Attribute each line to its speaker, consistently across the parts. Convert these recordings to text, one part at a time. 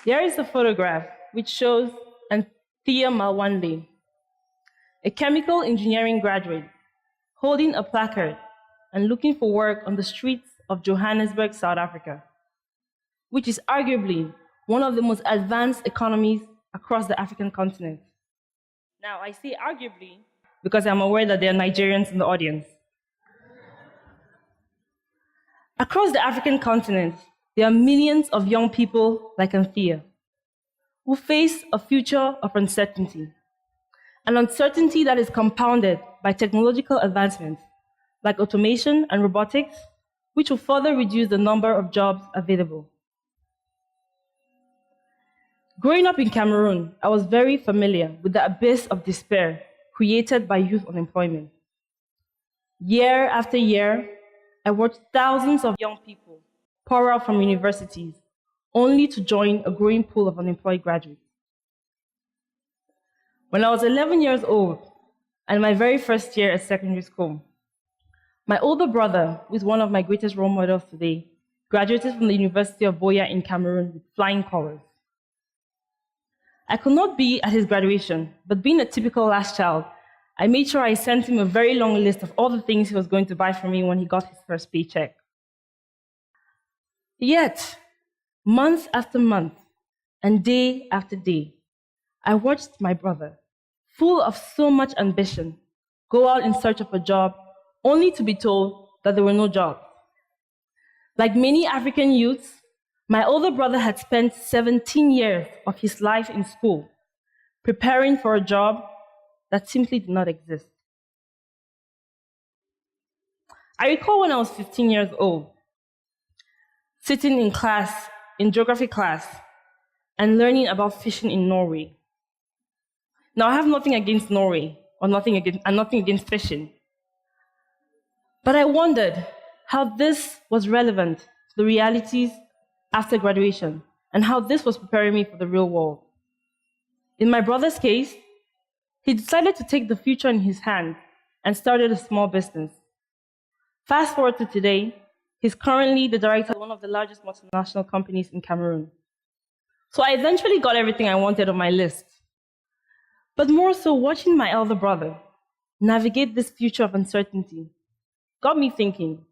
Speaker 1: Here is a photograph which shows Anthea Malwande, a chemical engineering graduate, holding a placard and looking for work on the streets of Johannesburg, South Africa, which is arguably one of the most advanced economies across the African continent. Now, I say arguably because I'm aware that there are Nigerians in the audience. Across the African continent, there are millions of young people like Anthea who face a future of uncertainty, an uncertainty that is compounded by technological advancements like automation and robotics, which will further reduce the number of jobs available. Growing up in Cameroon, I was very familiar with the abyss of despair created by youth unemployment. Year after year, I watched thousands of young people pour out from universities, only to join a growing pool of unemployed graduates. When I was 11 years old, and my very first year at secondary school, my older brother, who is one of my greatest role models today, graduated from the University of Buea in Cameroon with flying colors. I could not be at his graduation, but being a typical last child, I made sure I sent him a very long list of all the things he was going to buy for me when he got his first paycheck. Yet, month after month, and day after day, I watched my brother, full of so much ambition, go out in search of a job, only to be told that there were no jobs. Like many African youths, my older brother had spent 17 years of his life in school, preparing for a job that simply did not exist. I recall when I was 15 years old, sitting in class, in geography class, and learning about fishing in Norway. Now, I have nothing against Norway, and nothing against fishing. But I wondered how this was relevant to the realities after graduation, and how this was preparing me for the real world. In my brother's case, he decided to take the future in his hand and started a small business. Fast forward to today, he's currently the director of one of the largest multinational companies in Cameroon. So I eventually got everything I wanted on my list. But more so, watching my elder brother navigate this future of uncertainty got me thinking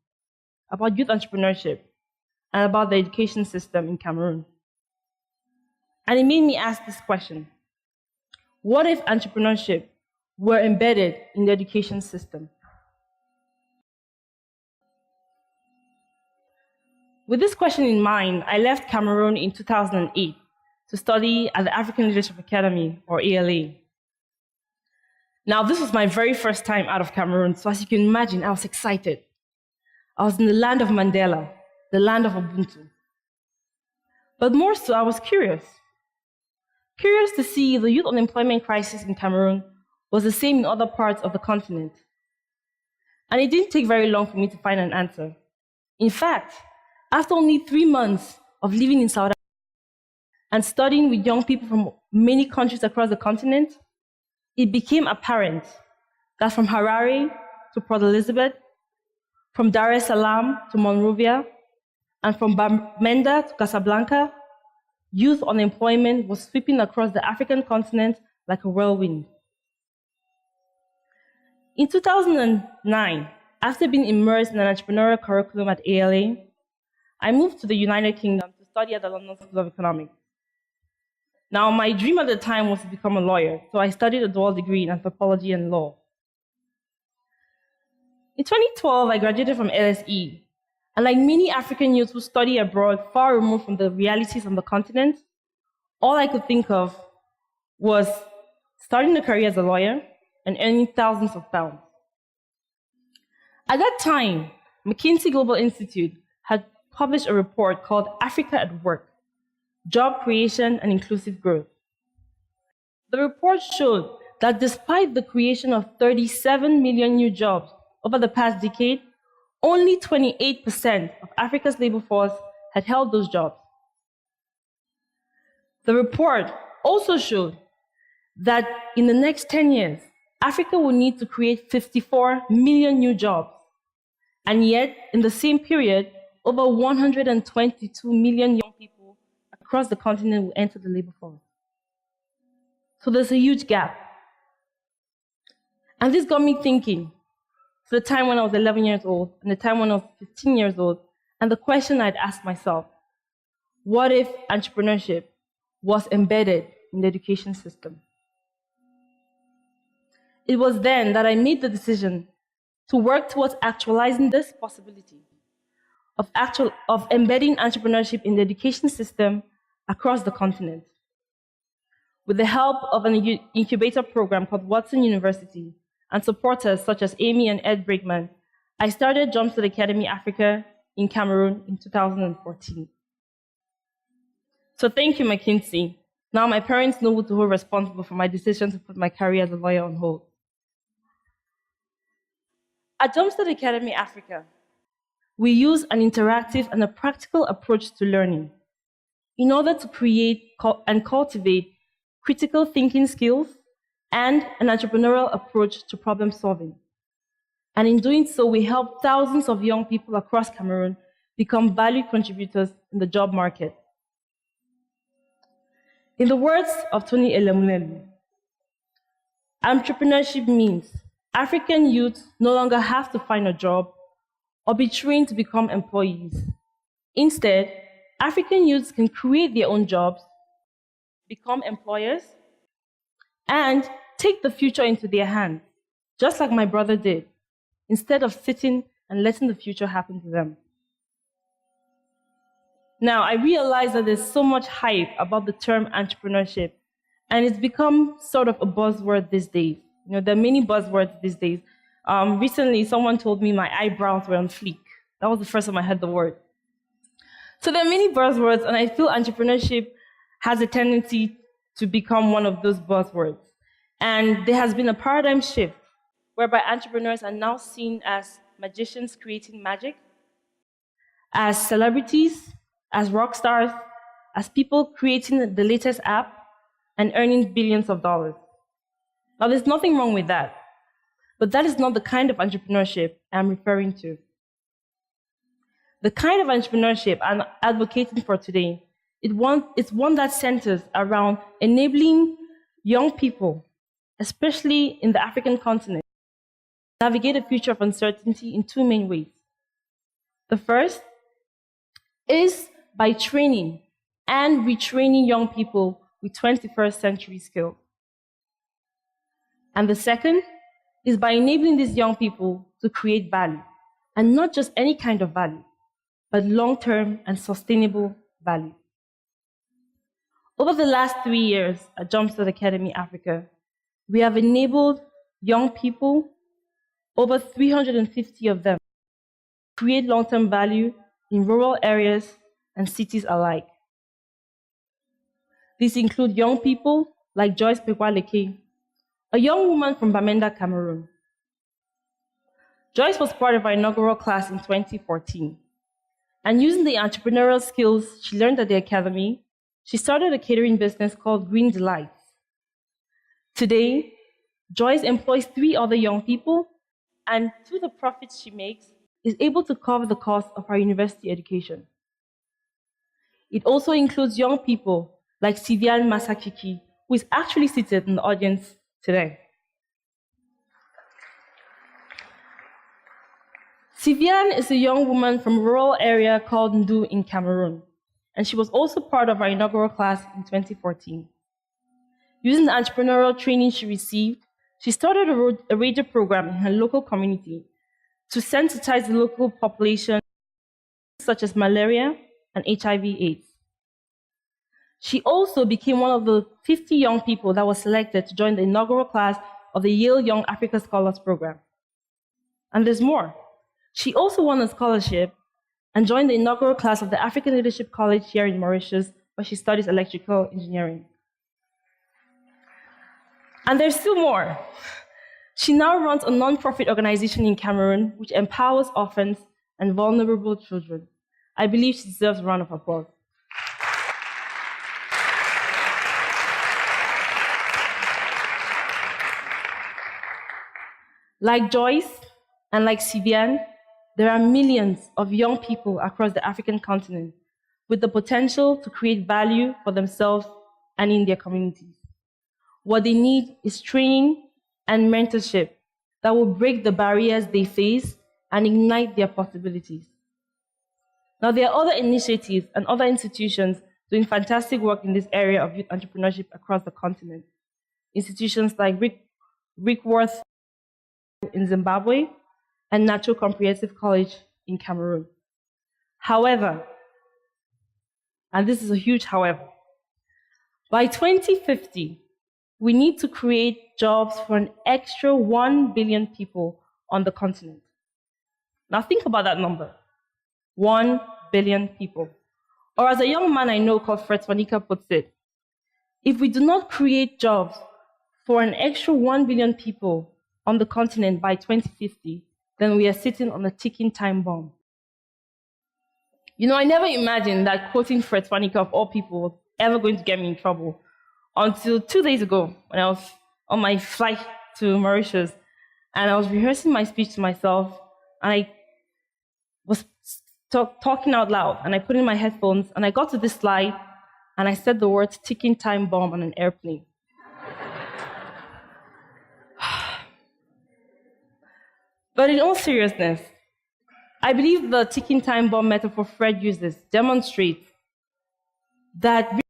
Speaker 1: about youth entrepreneurship and about the education system in Cameroon. And it made me ask this question: what if entrepreneurship were embedded in the education system? With this question in mind, I left Cameroon in 2008 to study at the African Leadership Academy, or ALA. Now, this was my very first time out of Cameroon, so as you can imagine, I was excited. I was in the land of Mandela, the land of Ubuntu. But more so, I was curious to see the youth unemployment crisis in Cameroon was the same in other parts of the continent. And it didn't take very long for me to find an answer. In fact, after only 3 months of living in South Africa and studying with young people from many countries across the continent, it became apparent that from Harare to Port Elizabeth, from Dar es Salaam to Monrovia, and from Bamenda to Casablanca, youth unemployment was sweeping across the African continent like a whirlwind. In 2009, after being immersed in an entrepreneurial curriculum at ALA, I moved to the United Kingdom to study at the London School of Economics. Now, my dream at the time was to become a lawyer, so I studied a dual degree in anthropology and law. In 2012, I graduated from LSE, and like many African youths who study abroad, far removed from the realities on the continent, all I could think of was starting a career as a lawyer and earning thousands of pounds. At that time, McKinsey Global Institute had published a report called Africa at Work: Job Creation and Inclusive Growth. The report showed that despite the creation of 37 million new jobs over the past decade, only 28% of Africa's labor force had held those jobs. The report also showed that in the next 10 years, Africa will need to create 54 million new jobs. And yet, in the same period, over 122 million young people across the continent will enter the labor force. So there's a huge gap. And this got me thinking, to the time when I was 11 years old, and the time when I was 15 years old, and the question I'd asked myself, what if entrepreneurship was embedded in the education system? It was then that I made the decision to work towards actualizing this possibility of embedding entrepreneurship in the education system across the continent. With the help of an incubator program called Watson University and supporters such as Amy and Ed Brigman, I started Jumpstart Academy Africa in Cameroon in 2014. So thank you, McKinsey. Now my parents know who to hold responsible for my decision to put my career as a lawyer on hold. At Jumpstart Academy Africa, we use an interactive and a practical approach to learning in order to create and cultivate critical thinking skills and an entrepreneurial approach to problem solving. And in doing so, we help thousands of young people across Cameroon become value contributors in the job market. In the words of Tony Elemunelu, entrepreneurship means African youth no longer have to find a job or be trained to become employees. Instead, African youths can create their own jobs, become employers, and take the future into their hands, just like my brother did, instead of sitting and letting the future happen to them. Now, I realize that there's so much hype about the term entrepreneurship, and it's become sort of a buzzword these days. You know, there are many buzzwords these days. Recently, someone told me my eyebrows were on fleek. That was the first time I heard the word. So there are many buzzwords, and I feel entrepreneurship has a tendency to become one of those buzzwords. And there has been a paradigm shift whereby entrepreneurs are now seen as magicians creating magic, as celebrities, as rock stars, as people creating the latest app and earning billions of dollars. Now, there's nothing wrong with that, but that is not the kind of entrepreneurship I'm referring to. The kind of entrepreneurship I'm advocating for today is one that centers around enabling young people, especially in the African continent, to navigate a future of uncertainty in two main ways. The first is by training and retraining young people with 21st century skills. And the second is by enabling these young people to create value, and not just any kind of value, but long-term and sustainable value. Over the last 3 years at Jumpstart Academy Africa, we have enabled young people, over 350 of them, to create long-term value in rural areas and cities alike. These include young people like Joyce Pekwaleke, a young woman from Bamenda, Cameroon. Joyce was part of our inaugural class in 2014, and using the entrepreneurial skills she learned at the academy, she started a catering business called Green Delights. Today, Joyce employs 3 other young people, and through the profits she makes, is able to cover the cost of her university education. It also includes young people like Sivian Masakiki, who is actually seated in the audience today. Sivian is a young woman from a rural area called Ndu in Cameroon, and she was also part of our inaugural class in 2014. Using the entrepreneurial training she received, she started a radio program in her local community to sensitize the local population such as malaria and HIV/AIDS. She also became one of the 50 young people that was selected to join the inaugural class of the Yale Young Africa Scholars Program. And there's more. She also won a scholarship and joined the inaugural class of the African Leadership College here in Mauritius, where she studies electrical engineering. And there's still more. She now runs a non-profit organization in Cameroon which empowers orphans and vulnerable children. I believe she deserves a round of applause. Like Joyce and like Sibian, there are millions of young people across the African continent with the potential to create value for themselves and in their communities. What they need is training and mentorship that will break the barriers they face and ignite their possibilities. Now, there are other initiatives and other institutions doing fantastic work in this area of youth entrepreneurship across the continent. Institutions like Rickworth in Zimbabwe and Natural Comprehensive College in Cameroon. However, and this is a huge however, by 2050, we need to create jobs for an extra 1 billion people on the continent. Now think about that number, 1 billion people. Or as a young man I know called Fred Swanika puts it, if we do not create jobs for an extra 1 billion people on the continent by 2050, then we are sitting on a ticking time bomb. You know, I never imagined that quoting Fred Swanika of all people was ever going to get me in trouble until 2 days ago when I was on my flight to Mauritius and I was rehearsing my speech to myself and I was talking out loud and I put in my headphones and I got to this slide and I said the words ticking time bomb on an airplane. But in all seriousness, I believe the ticking time bomb metaphor Fred uses demonstrates that the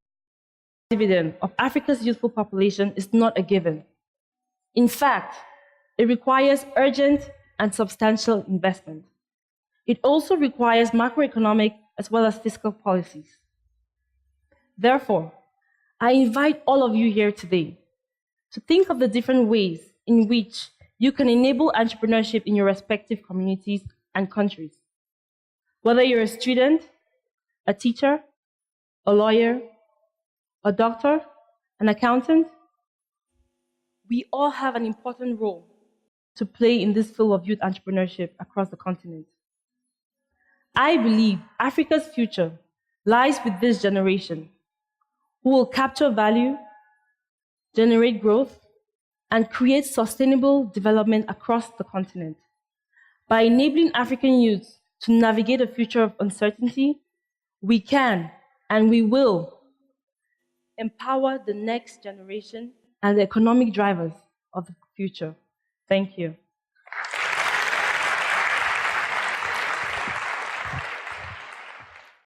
Speaker 1: dividend of Africa's youthful population is not a given. In fact, it requires urgent and substantial investment. It also requires macroeconomic as well as fiscal policies. Therefore, I invite all of you here today to think of the different ways in which you can enable entrepreneurship in your respective communities and countries. Whether you're a student, a teacher, a lawyer, a doctor, an accountant, we all have an important role to play in this field of youth entrepreneurship across the continent. I believe Africa's future lies with this generation who will capture value, generate growth, and create sustainable development across the continent. By enabling African youths to navigate a future of uncertainty, we can and we will empower the next generation and the economic drivers of the future. Thank you.